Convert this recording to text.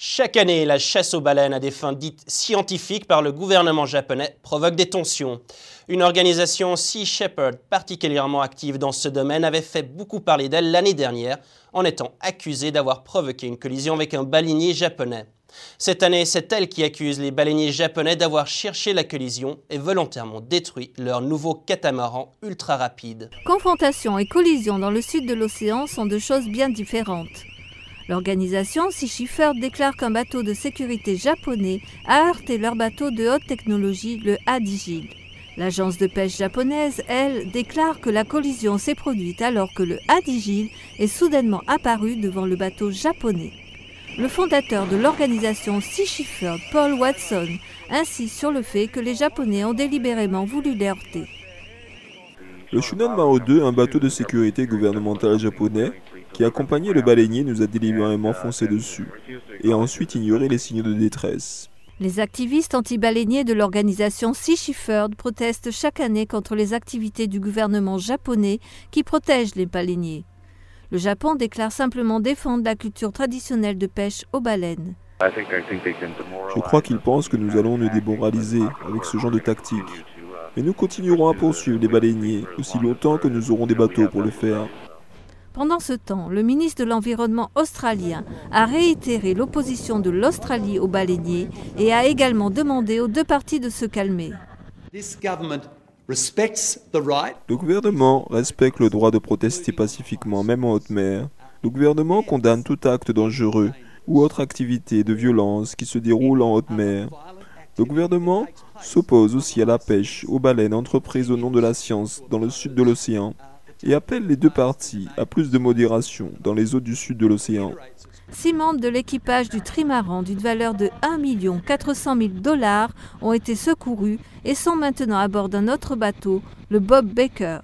Chaque année, la chasse aux baleines à des fins dites scientifiques par le gouvernement japonais provoque des tensions. Une organisation Sea Shepherd particulièrement active dans ce domaine avait fait beaucoup parler d'elle l'année dernière en étant accusée d'avoir provoqué une collision avec un baleinier japonais. Cette année, c'est elle qui accuse les baleiniers japonais d'avoir cherché la collision et volontairement détruit leur nouveau catamaran ultra rapide. Confrontation et collision dans le sud de l'océan sont deux choses bien différentes. L'organisation Sea Shepherd déclare qu'un bateau de sécurité japonais a heurté leur bateau de haute technologie, le Adigil. L'agence de pêche japonaise, elle, déclare que la collision s'est produite alors que le Adigil est soudainement apparu devant le bateau japonais. Le fondateur de l'organisation Sea Shepherd, Paul Watson, insiste sur le fait que les Japonais ont délibérément voulu les heurter. Le Shunan-Mao 2, un bateau de sécurité gouvernemental japonais, qui accompagnait le baleinier, nous a délibérément foncé dessus et a ensuite ignoré les signaux de détresse. Les activistes anti-baleiniers de l'organisation Sea Shepherd protestent chaque année contre les activités du gouvernement japonais qui protège les baleiniers. Le Japon déclare simplement défendre la culture traditionnelle de pêche aux baleines. Je crois qu'ils pensent que nous allons nous démoraliser avec ce genre de tactique. Mais nous continuerons à poursuivre les baleiniers aussi longtemps que nous aurons des bateaux pour le faire. Pendant ce temps, le ministre de l'Environnement australien a réitéré l'opposition de l'Australie aux baleiniers et a également demandé aux deux parties de se calmer. Le gouvernement respecte le droit de protester pacifiquement, même en haute mer. Le gouvernement condamne tout acte dangereux ou autre activité de violence qui se déroule en haute mer. Le gouvernement s'oppose aussi à la pêche aux baleines entreprise au nom de la science dans le sud de l'océan et appelle les deux parties à plus de modération dans les eaux du sud de l'océan. 6 membres de l'équipage du trimaran d'une valeur de 1 400 000 $ ont été secourus et sont maintenant à bord d'un autre bateau, le Bob Baker.